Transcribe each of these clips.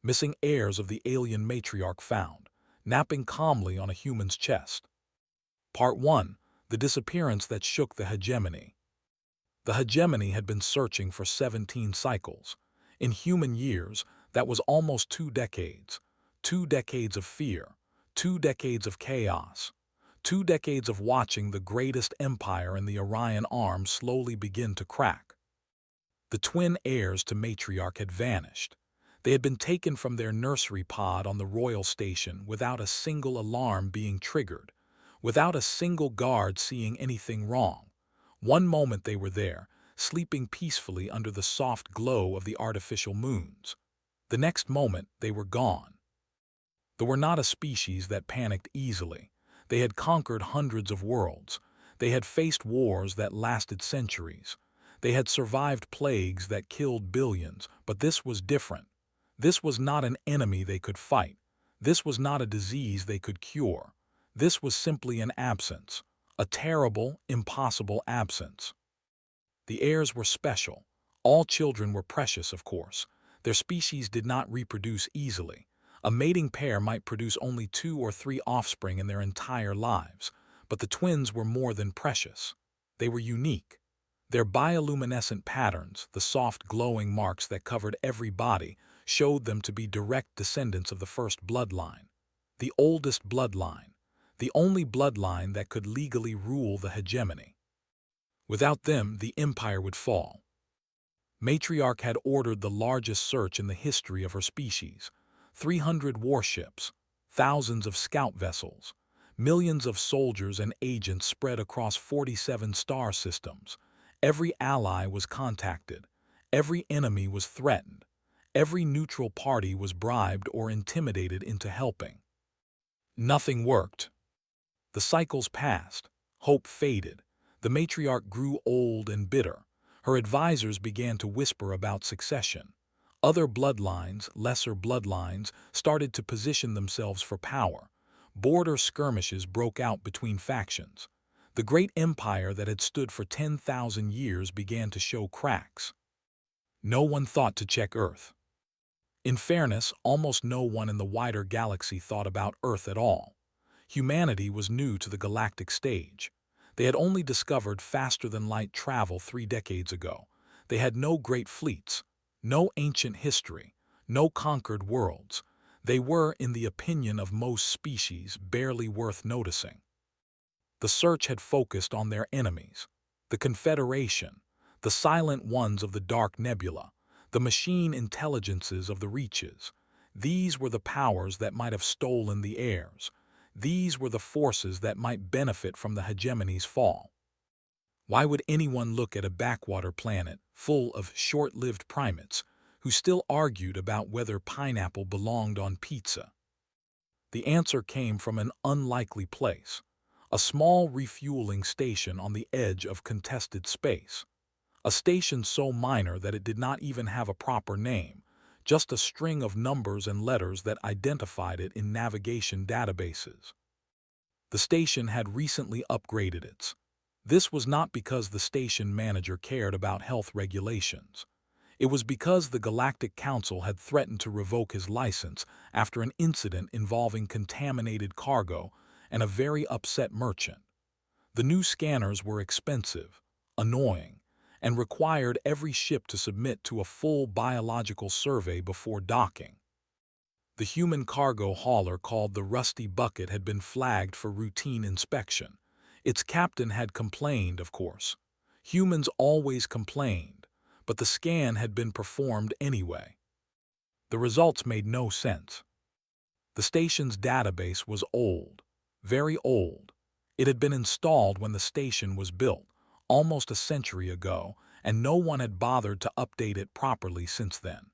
missing heirs of the alien matriarch found, napping calmly on a human's chest. Part 1. The disappearance that shook the hegemony. The hegemony had been searching for 17 cycles. In human years, that was almost 2 decades. 2 decades of fear, 2 decades of chaos, 2 decades of watching the greatest empire in the Orion Arm slowly begin to crack. The twin heirs to Matriarch had vanished. They had been taken from their nursery pod on the royal station without a single alarm being triggered, without a single guard seeing anything wrong. One moment they were there, sleeping peacefully under the soft glow of the artificial moons. The next moment they were gone. They were not a species that panicked easily. They had conquered hundreds of worlds. They had faced wars that lasted centuries. They had survived plagues that killed billions, but this was different. This was not an enemy they could fight. This was not a disease they could cure. This was simply an absence, a terrible, impossible absence. The heirs were special. All children were precious, of course. Their species did not reproduce easily. A mating pair might produce only 2 or 3 offspring in their entire lives, but the twins were more than precious. They were unique. Their bioluminescent patterns, the soft glowing marks that covered every body, showed them to be direct descendants of the first bloodline, the oldest bloodline, the only bloodline that could legally rule the hegemony. Without them, the empire would fall. Matriarch had ordered the largest search in the history of her species. 300 warships, thousands of scout vessels, millions of soldiers and agents spread across 47 star systems. Every ally was contacted. Every enemy was threatened. Every neutral party was bribed or intimidated into helping. Nothing worked. The cycles passed. Hope faded. The matriarch grew old and bitter. Her advisors began to whisper about succession. Other bloodlines, lesser bloodlines, started to position themselves for power. Border skirmishes broke out between factions. The great empire that had stood for 10,000 years began to show cracks. No one thought to check Earth. In fairness, almost no one in the wider galaxy thought about Earth at all. Humanity was new to the galactic stage. They had only discovered faster-than-light travel 3 decades ago. They had no great fleets, no ancient history, no conquered worlds. They were, in the opinion of most species, barely worth noticing. The search had focused on their enemies, the Confederation, the silent ones of the Dark Nebula, the machine intelligences of the Reaches. These were the powers that might have stolen the heirs. These were the forces that might benefit from the hegemony's fall. Why would anyone look at a backwater planet full of short-lived primates who still argued about whether pineapple belonged on pizza? The answer came from an unlikely place, a small refueling station on the edge of contested space. A station so minor that it did not even have a proper name, just a string of numbers and letters that identified it in navigation databases. The station had recently upgraded its. This was not because the station manager cared about health regulations. It was because the Galactic Council had threatened to revoke his license after an incident involving contaminated cargo and a very upset merchant. The new scanners were expensive, annoying, and required every ship to submit to a full biological survey before docking. The human cargo hauler called the Rusty Bucket had been flagged for routine inspection. Its captain had complained, of course. Humans always complained, but the scan had been performed anyway. The results made no sense. The station's database was old, very old. It had been installed when the station was built, almost a century ago, and no one had bothered to update it properly since then.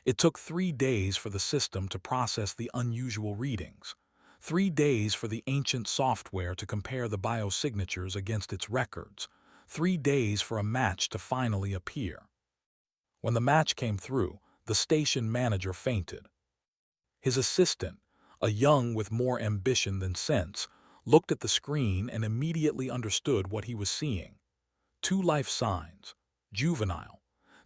It took 3 days for the system to process the unusual readings, 3 days for the ancient software to compare the biosignatures against its records, 3 days for a match to finally appear. When the match came through, the station manager fainted. His assistant, a young with more ambition than sense, looked at the screen and immediately understood what he was seeing. 2 life signs, juvenile.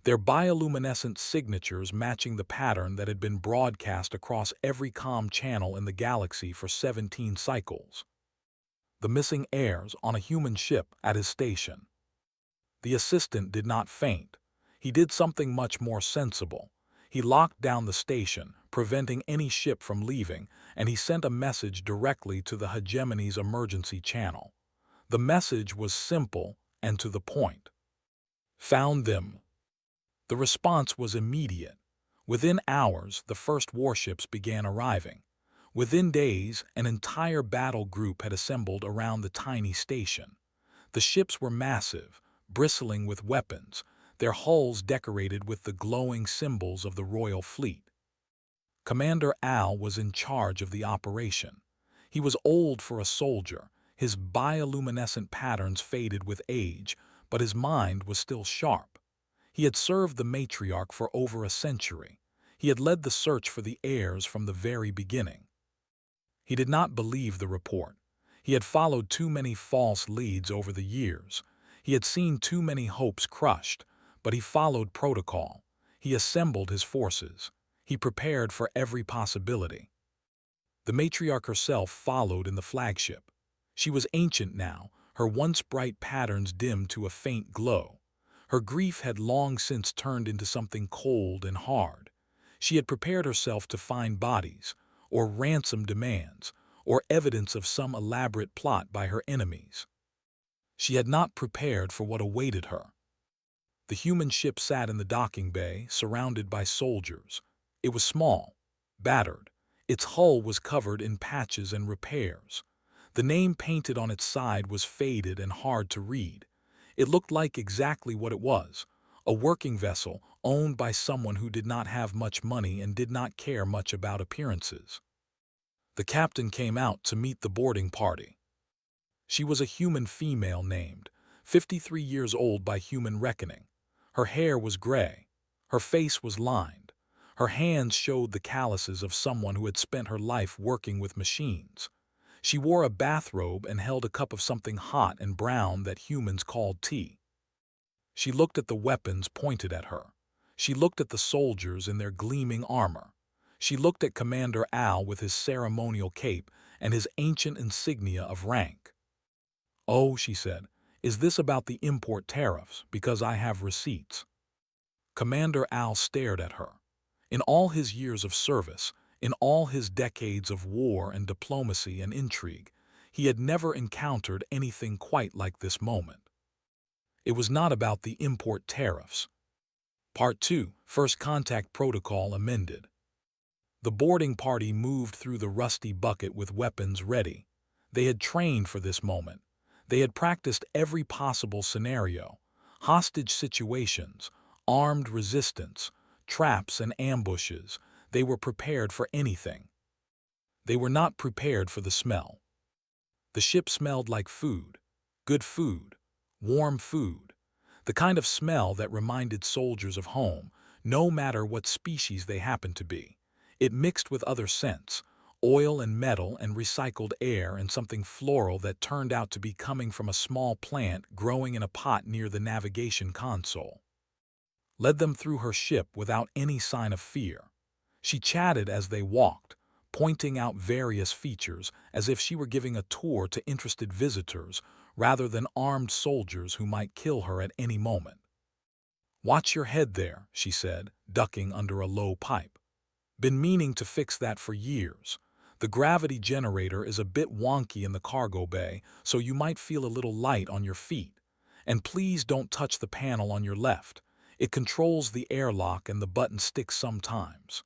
their bioluminescent signatures matching the pattern that had been broadcast across every comm channel in the galaxy for 17 cycles. The missing heirs on a human ship at his station. The assistant did not faint. He did something much more sensible. He locked down the station, preventing any ship from leaving, and he sent a message directly to the hegemony's emergency channel. The message was simple and to the point. Found them. The response was immediate. Within hours, the first warships began arriving. Within days, an entire battle group had assembled around the tiny station. The ships were massive, bristling with weapons, their hulls decorated with the glowing symbols of the royal fleet. Commander Al was in charge of the operation. He was old for a soldier, his bioluminescent patterns faded with age, but his mind was still sharp. He had served the Matriarch for over a century. He had led the search for the heirs from the very beginning. He did not believe the report. He had followed too many false leads over the years. He had seen too many hopes crushed, but he followed protocol. He assembled his forces. He prepared for every possibility. The Matriarch herself followed in the flagship. She was ancient now, her once bright patterns dimmed to a faint glow. Her grief had long since turned into something cold and hard. She had prepared herself to find bodies, or ransom demands, or evidence of some elaborate plot by her enemies. She had not prepared for what awaited her. The human ship sat in the docking bay, surrounded by soldiers. It was small, battered. Its hull was covered in patches and repairs. The name painted on its side was faded and hard to read. It looked like exactly what it was, a working vessel owned by someone who did not have much money and did not care much about appearances. The captain came out to meet the boarding party. She was a human female named, 53 years old by human reckoning. Her hair was gray. Her face was lined. Her hands showed the calluses of someone who had spent her life working with machines. She wore a bathrobe and held a cup of something hot and brown that humans called tea. She looked at the weapons pointed at her. She looked at the soldiers in their gleaming armor. She looked at Commander Al with his ceremonial cape and his ancient insignia of rank. "Oh," she said, "is this about the import tariffs? Because I have receipts." Commander Al stared at her. In all his years of service, in all his decades of war and diplomacy and intrigue, he had never encountered anything quite like this moment. It was not about the import tariffs. Part 2, First Contact Protocol amended. The boarding party moved through the rusty bucket with weapons ready. They had trained for this moment. They had practiced every possible scenario, hostage situations, armed resistance, traps and ambushes. They were prepared for anything. They were not prepared for the smell. The ship smelled like food, good food, warm food, the kind of smell that reminded soldiers of home, no matter what species they happened to be. It mixed with other scents, oil and metal and recycled air and something floral that turned out to be coming from a small plant growing in a pot near the navigation console. Led them through her ship without any sign of fear. She chatted as they walked, pointing out various features as if she were giving a tour to interested visitors rather than armed soldiers who might kill her at any moment. "Watch your head there," she said, ducking under a low pipe. "Been meaning to fix that for years. The gravity generator is a bit wonky in the cargo bay, so you might feel a little light on your feet. And please don't touch the panel on your left. It controls the airlock and the button sticks sometimes."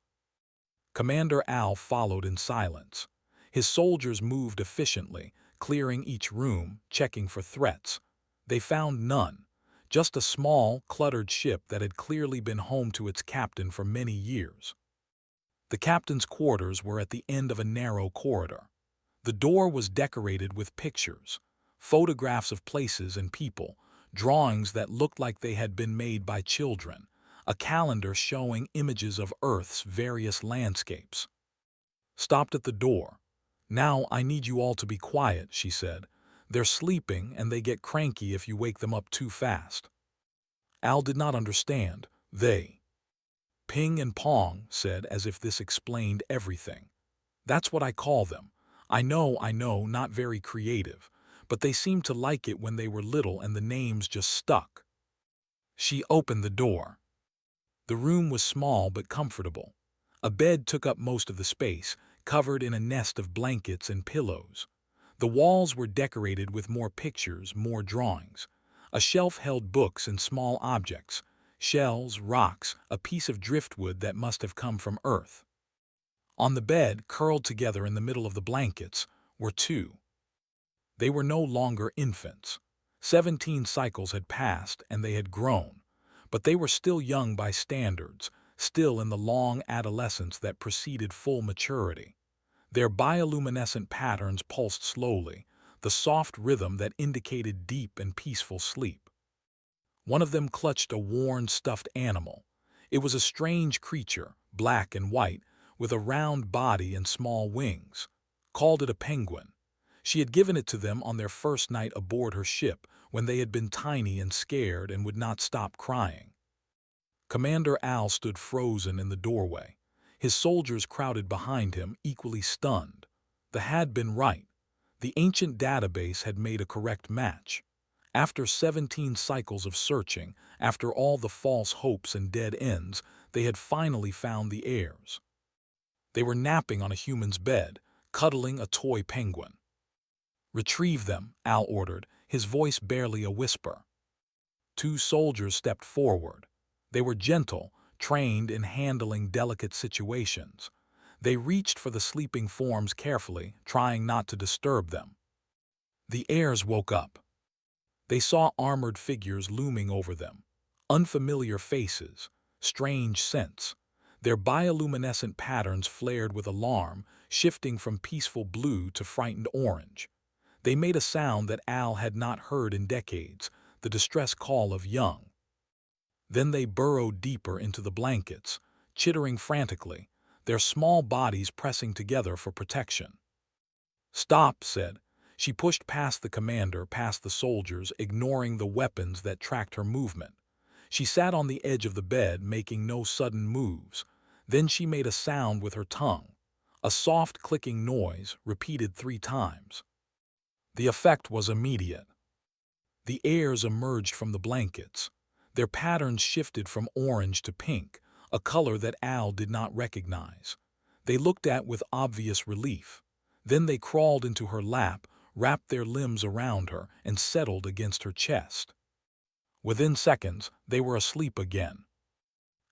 Commander Al followed in silence. His soldiers moved efficiently, clearing each room, checking for threats. They found none, just a small, cluttered ship that had clearly been home to its captain for many years. The captain's quarters were at the end of a narrow corridor. The door was decorated with pictures, photographs of places and people, drawings that looked like they had been made by children, a calendar showing images of Earth's various landscapes. Stopped at the door. "Now I need you all to be quiet," she said. "They're sleeping and they get cranky if you wake them up too fast." Al did not understand. They, Ping and Pong, said as if this explained everything. That's what I call them. I know, not very creative, but they seemed to like it when they were little and the names just stuck. She opened the door. The room was small but comfortable. A bed took up most of the space, covered in a nest of blankets and pillows. The walls were decorated with more pictures, more drawings. A shelf held books and small objects, shells, rocks, a piece of driftwood that must have come from Earth. On the bed, curled together in the middle of the blankets, were two. They were no longer infants. 17 cycles had passed and they had grown, but they were still young by standards, still in the long adolescence that preceded full maturity. Their bioluminescent patterns pulsed slowly, the soft rhythm that indicated deep and peaceful sleep. One of them clutched a worn, stuffed animal. It was a strange creature, black and white, with a round body and small wings. Called it a penguin. She had given it to them on their first night aboard her ship, when they had been tiny and scared and would not stop crying. Commander Al stood frozen in the doorway. His soldiers crowded behind him, equally stunned. The had been right. The ancient database had made a correct match. After 17 cycles of searching, after all the false hopes and dead ends, they had finally found the heirs. They were napping on a human's bed, cuddling a toy penguin. "Retrieve them," Al ordered, his voice barely a whisper. 2 soldiers stepped forward. They were gentle, trained in handling delicate situations. They reached for the sleeping forms carefully, trying not to disturb them. The heirs woke up. They saw armored figures looming over them, unfamiliar faces, strange scents. Their bioluminescent patterns flared with alarm, shifting from peaceful blue to frightened orange. They made a sound that Al had not heard in decades, the distress call of young. Then they burrowed deeper into the blankets, chittering frantically, their small bodies pressing together for protection. "Stop," said. She pushed past the commander, past the soldiers, ignoring the weapons that tracked her movement. She sat on the edge of the bed, making no sudden moves. Then she made a sound with her tongue, a soft clicking noise, repeated 3 times. The effect was immediate. The heirs emerged from the blankets. Their patterns shifted from orange to pink, a color that Al did not recognize. They looked at with obvious relief. Then they crawled into her lap, wrapped their limbs around her, and settled against her chest. Within seconds, they were asleep again.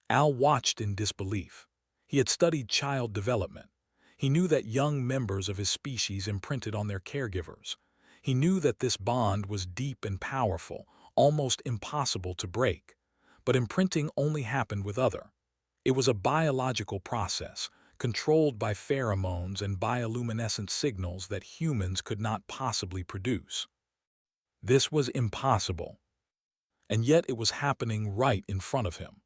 Al watched in disbelief. He had studied child development. He knew that young members of his species imprinted on their caregivers. He knew that this bond was deep and powerful, almost impossible to break. But imprinting only happened with other. It was a biological process, controlled by pheromones and bioluminescent signals that humans could not possibly produce. This was impossible. And yet it was happening right in front of him.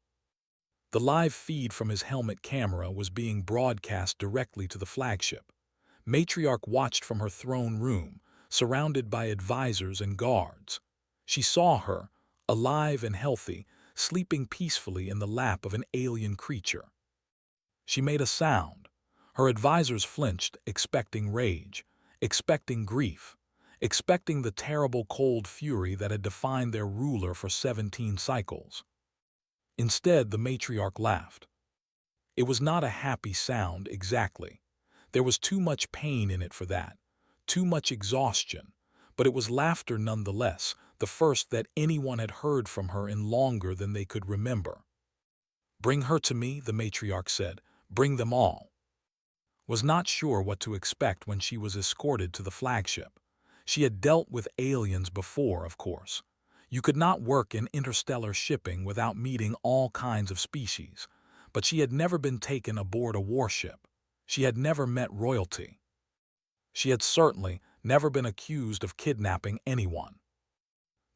The live feed from his helmet camera was being broadcast directly to the flagship. Matriarch watched from her throne room, surrounded by advisors and guards. She saw her, alive and healthy, sleeping peacefully in the lap of an alien creature. She made a sound. Her advisors flinched, expecting rage, expecting grief, expecting the terrible cold fury that had defined their ruler for 17 cycles. Instead, the matriarch laughed. It was not a happy sound exactly. There was too much pain in it for that, too much exhaustion, but it was laughter nonetheless, the first that anyone had heard from her in longer than they could remember. "Bring her to me," the matriarch said. "Bring them all." Was not sure what to expect when she was escorted to the flagship. She had dealt with aliens before, of course. You could not work in interstellar shipping without meeting all kinds of species, but she had never been taken aboard a warship. She had never met royalty. She had certainly never been accused of kidnapping anyone.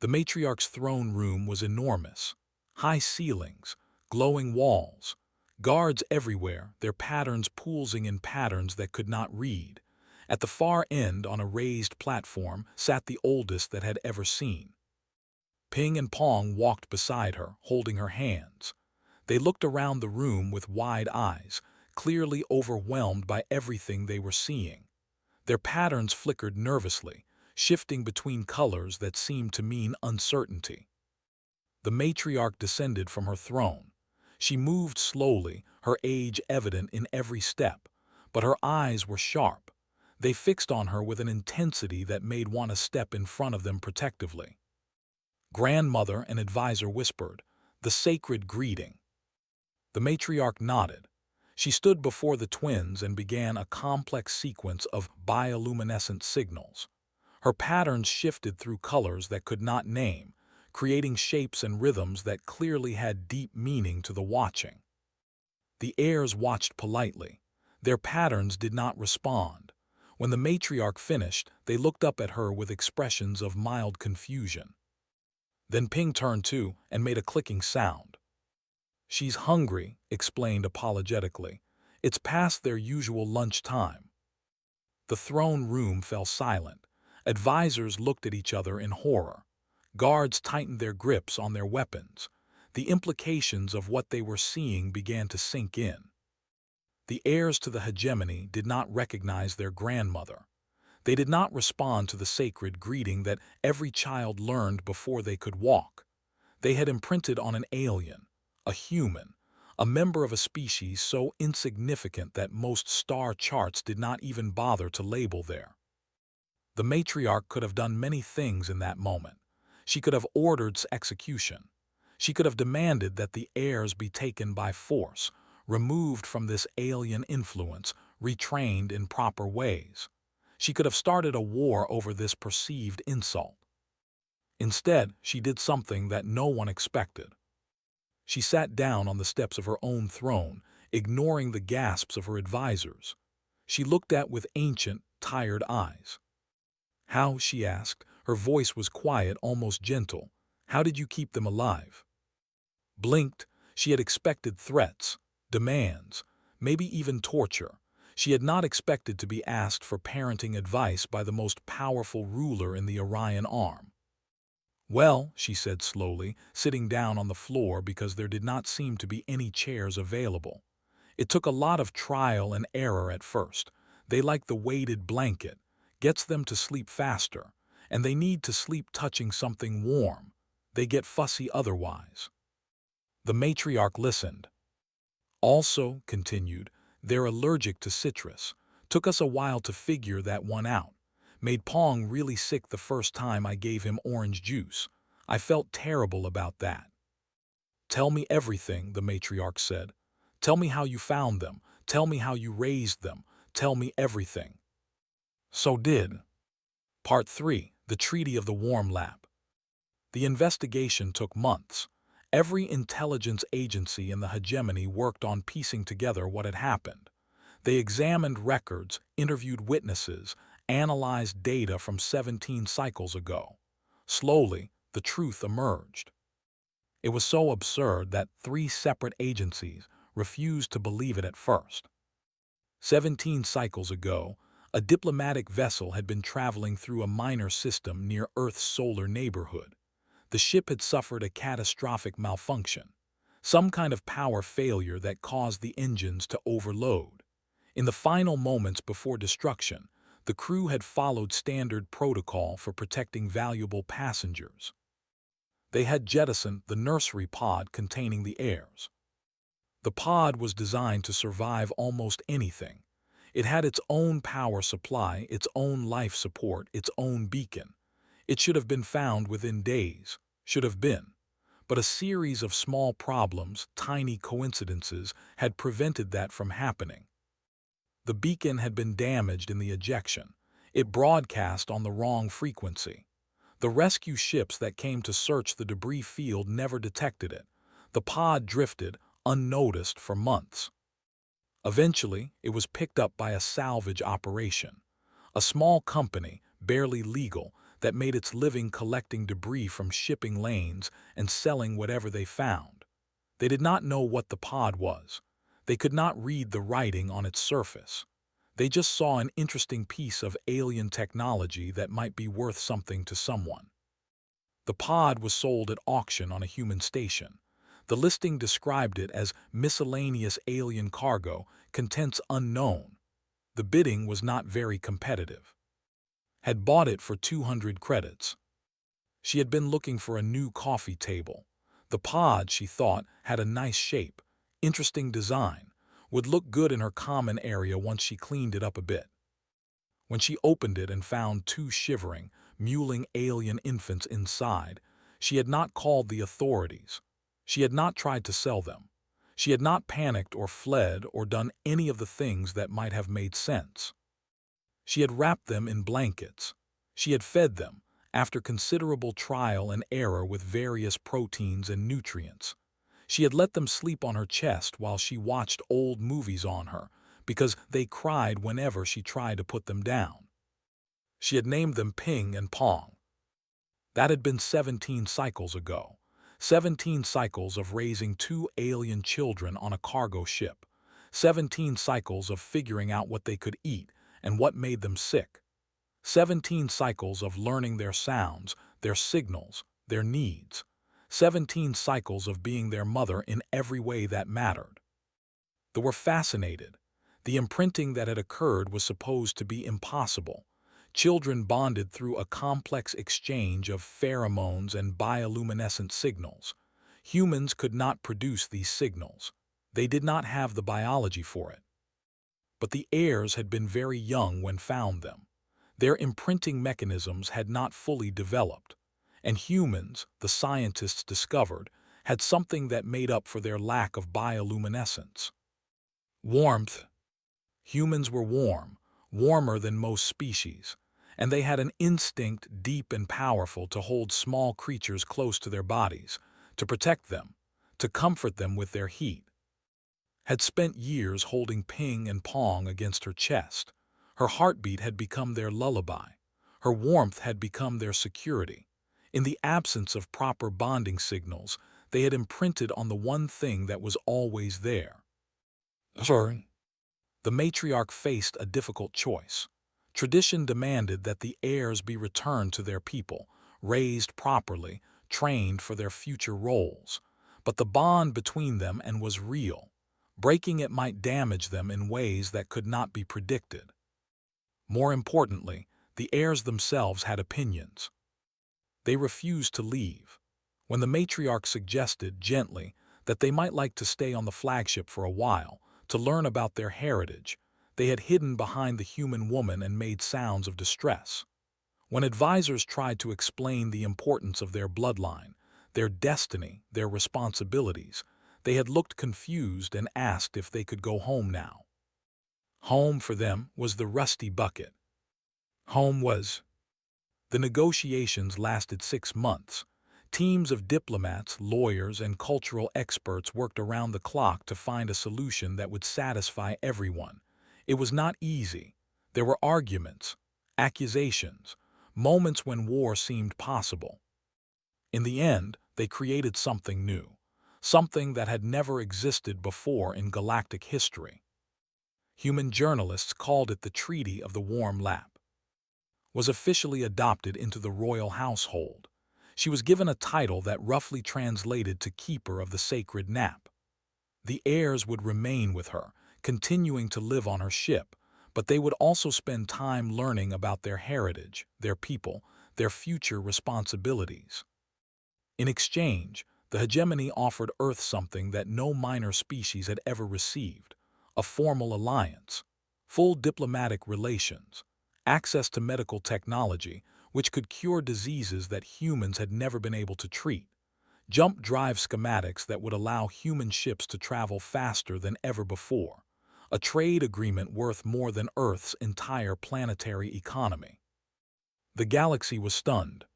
The matriarch's throne room was enormous. High ceilings, glowing walls, guards everywhere, their patterns pulsing in patterns that could not read. At the far end, on a raised platform, sat the oldest that had ever seen. Ping and Pong walked beside her, holding her hands. They looked around the room with wide eyes, clearly overwhelmed by everything they were seeing. Their patterns flickered nervously, shifting between colors that seemed to mean uncertainty. The matriarch descended from her throne. She moved slowly, her age evident in every step, but her eyes were sharp. They fixed on her with an intensity that made one step in front of them protectively. Grandmother and advisor whispered, "The sacred greeting." The matriarch nodded. She stood before the twins and began a complex sequence of bioluminescent signals. Her patterns shifted through colors that could not name, creating shapes and rhythms that clearly had deep meaning to the watching. The heirs watched politely. Their patterns did not respond. When the matriarch finished, they looked up at her with expressions of mild confusion. Then Ping turned too and made a clicking sound. "She's hungry," explained apologetically. "It's past their usual lunch time." The throne room fell silent. Advisors looked at each other in horror. Guards tightened their grips on their weapons. The implications of what they were seeing began to sink in. The heirs to the hegemony did not recognize their grandmother. They did not respond to the sacred greeting that every child learned before they could walk. They had imprinted on an alien, a human, a member of a species so insignificant that most star charts did not even bother to label there. The matriarch could have done many things in that moment. She could have ordered execution. She could have demanded that the heirs be taken by force, removed from this alien influence, retrained in proper ways. She could have started a war over this perceived insult. Instead, she did something that no one expected. She sat down on the steps of her own throne, ignoring the gasps of her advisors. She looked at with ancient, tired eyes. "How?" she asked. Her voice was quiet, almost gentle. "How did you keep them alive?" Blinked. She had expected threats, demands, maybe even torture. She had not expected to be asked for parenting advice by the most powerful ruler in the Orion arm. "Well," she said slowly, sitting down on the floor because there did not seem to be any chairs available. "It took a lot of trial and error at first. They like the weighted blanket, gets them to sleep faster, and they need to sleep touching something warm. They get fussy otherwise." The matriarch listened. "Also," continued, "they're allergic to citrus. Took us a while to figure that one out. Made Pong really sick the first time I gave him orange juice. I felt terrible about that." "Tell me everything," the matriarch said. "Tell me how you found them. Tell me how you raised them. Tell me everything." So did. Part 3. The Treaty of the Warm Lap. The investigation took months. Every intelligence agency in the hegemony worked on piecing together what had happened. They examined records, interviewed witnesses, analyzed data from 17 cycles ago. Slowly, the truth emerged. It was so absurd that 3 separate agencies refused to believe it at first. 17 cycles ago, a diplomatic vessel had been traveling through a minor system near Earth's solar neighborhood. The ship had suffered a catastrophic malfunction, some kind of power failure that caused the engines to overload. In the final moments before destruction, the crew had followed standard protocol for protecting valuable passengers. They had jettisoned the nursery pod containing the heirs. The pod was designed to survive almost anything. It had its own power supply, its own life support, its own beacon. It should have been found within days, should have been. But a series of small problems, tiny coincidences, had prevented that from happening. The beacon had been damaged in the ejection. It broadcast on the wrong frequency. The rescue ships that came to search the debris field never detected it. The pod drifted, unnoticed, for months. Eventually, it was picked up by a salvage operation. A small company, barely legal, that made its living collecting debris from shipping lanes and selling whatever they found. They did not know what the pod was. They could not read the writing on its surface. They just saw an interesting piece of alien technology that might be worth something to someone. The pod was sold at auction on a human station. The listing described it as miscellaneous alien cargo, contents unknown. The bidding was not very competitive. Had bought it for 200 credits. She had been looking for a new coffee table. The pod, she thought, had a nice shape, interesting design, would look good in her common area once she cleaned it up a bit. When she opened it and found two shivering, mewling alien infants inside, she had not called the authorities. She had not tried to sell them. She had not panicked or fled or done any of the things that might have made sense. She had wrapped them in blankets. She had fed them, after considerable trial and error with various proteins and nutrients. She had let them sleep on her chest while she watched old movies on her, because they cried whenever she tried to put them down. She had named them Ping and Pong. That had been 17 cycles ago. 17 cycles of raising two alien children on a cargo ship. 17 cycles of figuring out what they could eat and what made them sick. 17 cycles of learning their sounds, their signals, their needs. 17 cycles of being their mother in every way that mattered. They were fascinated. The imprinting that had occurred was supposed to be impossible. Children bonded through a complex exchange of pheromones and bioluminescent signals. Humans could not produce these signals. They did not have the biology for it. But the heirs had been very young when found them. Their imprinting mechanisms had not fully developed, and humans, the scientists discovered, had something that made up for their lack of bioluminescence. Warmth. Humans were warm, warmer than most species, and they had an instinct deep and powerful to hold small creatures close to their bodies, to protect them, to comfort them with their heat. Had spent years holding Ping and Pong against her chest. Her heartbeat had become their lullaby. Her warmth had become their security. In the absence of proper bonding signals, they had imprinted on the one thing that was always there. Sorry. The matriarch faced a difficult choice. Tradition demanded that the heirs be returned to their people, raised properly, trained for their future roles. But the bond between them was real. Breaking it might damage them in ways that could not be predicted. More importantly, the heirs themselves had opinions. They refused to leave. When the matriarch suggested, gently, that they might like to stay on the flagship for a while, to learn about their heritage, they had hidden behind the human woman and made sounds of distress. When advisors tried to explain the importance of their bloodline, their destiny, their responsibilities, they had looked confused and asked if they could go home now. Home for them was the rusty bucket. Home was. The negotiations lasted 6 months. Teams of diplomats, lawyers, and cultural experts worked around the clock to find a solution that would satisfy everyone. It was not easy. There were arguments, accusations, moments when war seemed possible. In the end, they created something new, something that had never existed before in galactic history. Human journalists called it the Treaty of the Warm Lap. Was officially adopted into the royal household. She was given a title that roughly translated to Keeper of the Sacred Nap. The heirs would remain with her, continuing to live on her ship, but they would also spend time learning about their heritage, their people, their future responsibilities. In exchange, the hegemony offered Earth something that no minor species had ever received: a formal alliance, full diplomatic relations, access to medical technology which could cure diseases that humans had never been able to treat, jump drive schematics that would allow human ships to travel faster than ever before, a trade agreement worth more than Earth's entire planetary economy. The galaxy was stunned.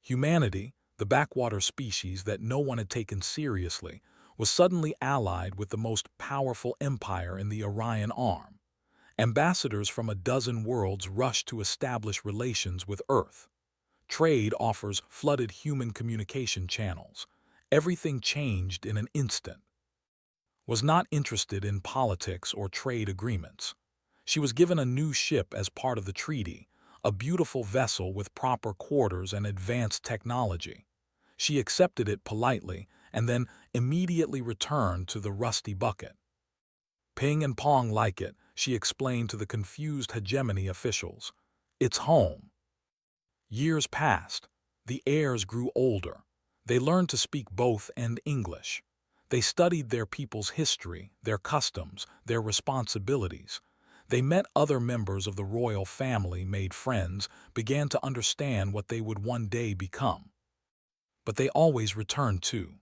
Humanity, the backwater species that no one had taken seriously, was suddenly allied with the most powerful empire in the Orion Arm. Ambassadors from a dozen worlds rushed to establish relations with Earth. Trade offers flooded human communication channels. Everything changed in an instant. Was not interested in politics or trade agreements. She was given a new ship as part of the treaty, a beautiful vessel with proper quarters and advanced technology. She accepted it politely and then immediately returned to the rusty bucket. Ping and Pong like it, she explained to the confused hegemony officials. It's home. Years passed. The heirs grew older. They learned to speak both and English. They studied their people's history, their customs, their responsibilities. They met other members of the royal family, made friends, began to understand what they would one day become. But they always returned too.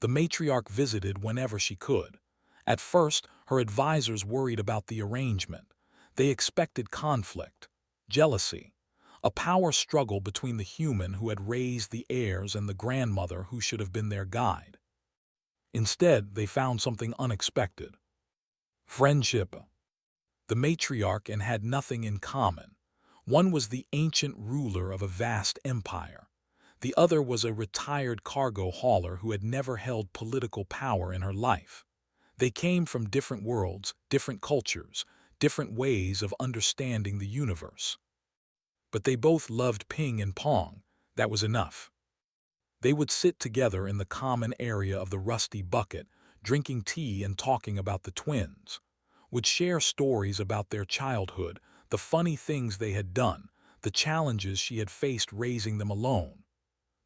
The matriarch visited whenever she could. At first, her advisors worried about the arrangement. They expected conflict, jealousy, a power struggle between the human who had raised the heirs and the grandmother who should have been their guide. Instead, they found something unexpected. Friendship. The matriarch and had nothing in common. One was the ancient ruler of a vast empire. The other was a retired cargo hauler who had never held political power in her life. They came from different worlds, different cultures, different ways of understanding the universe. But they both loved Ping and Pong. That was enough. They would sit together in the common area of the rusty bucket, drinking tea and talking about the twins. Would share stories about their childhood, the funny things they had done, the challenges she had faced raising them alone.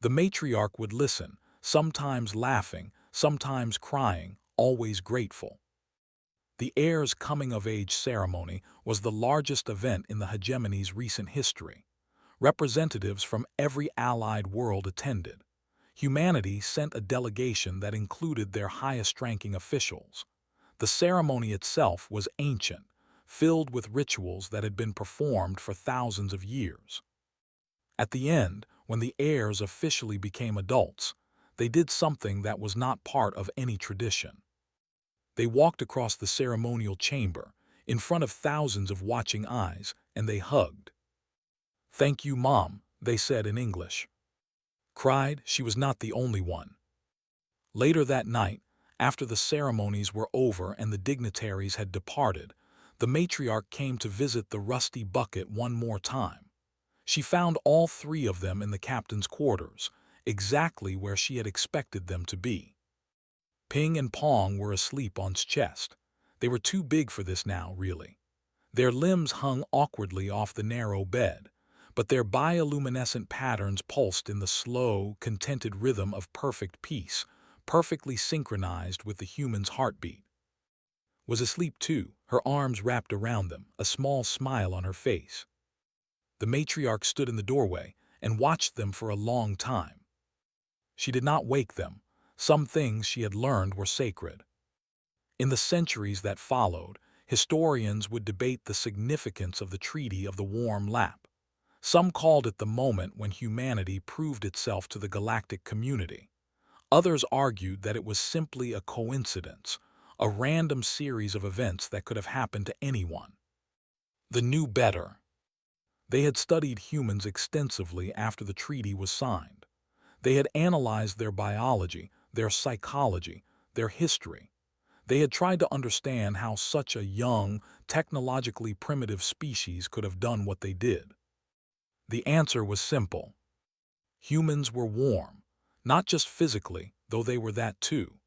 The matriarch would listen, sometimes laughing, sometimes crying, always grateful. The heirs' coming-of-age ceremony was the largest event in the hegemony's recent history. Representatives from every allied world attended. Humanity sent a delegation that included their highest-ranking officials. The ceremony itself was ancient, filled with rituals that had been performed for thousands of years. At the end, when the heirs officially became adults, they did something that was not part of any tradition. They walked across the ceremonial chamber, in front of thousands of watching eyes, and they hugged. "Thank you, Mom," they said in English. Cried, she was not the only one. Later that night, after the ceremonies were over and the dignitaries had departed, the matriarch came to visit the rusty bucket one more time. She found all three of them in the captain's quarters, exactly where she had expected them to be. Ping and Pong were asleep on his chest. They were too big for this now, really. Their limbs hung awkwardly off the narrow bed, but their bioluminescent patterns pulsed in the slow, contented rhythm of perfect peace, perfectly synchronized with the human's heartbeat. Was asleep too, her arms wrapped around them, a small smile on her face. The matriarch stood in the doorway and watched them for a long time. She did not wake them. Some things she had learned were sacred. In the centuries that followed, historians would debate the significance of the Treaty of the Warm Lap. Some called it the moment when humanity proved itself to the galactic community. Others argued that it was simply a coincidence, a random series of events that could have happened to anyone. The knew better. They had studied humans extensively after the treaty was signed. They had analyzed their biology, their psychology, their history. They had tried to understand how such a young, technologically primitive species could have done what they did. The answer was simple. Humans were warm, not just physically, though they were that too.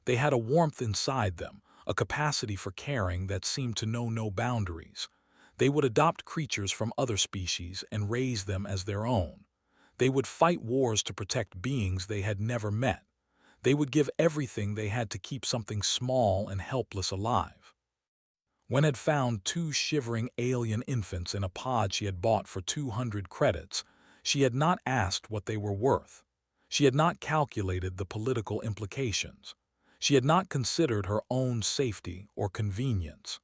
They had a warmth inside them, a capacity for caring that seemed to know no boundaries. They would adopt creatures from other species and raise them as their own. They would fight wars to protect beings they had never met. They would give everything they had to keep something small and helpless alive. Wen had found two shivering alien infants in a pod she had bought for 200 credits. She had not asked what they were worth. She had not calculated the political implications. She had not considered her own safety or convenience.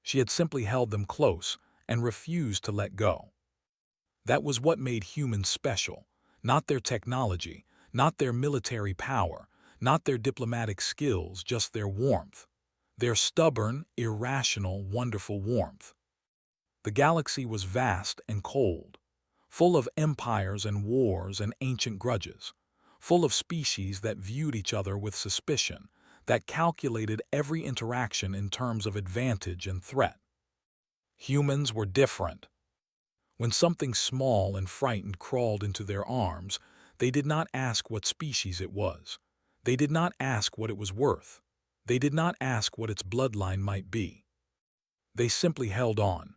She had simply held them close and refused to let go. That was what made humans special, not their technology, not their military power, not their diplomatic skills, just their warmth. Their stubborn, irrational, wonderful warmth. The galaxy was vast and cold, full of empires and wars and ancient grudges, full of species that viewed each other with suspicion, that calculated every interaction in terms of advantage and threat. Humans were different. When something small and frightened crawled into their arms, they did not ask what species it was. They did not ask what it was worth. They did not ask what its bloodline might be. They simply held on.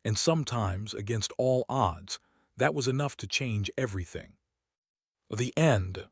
And sometimes, against all odds, that was enough to change everything. The end.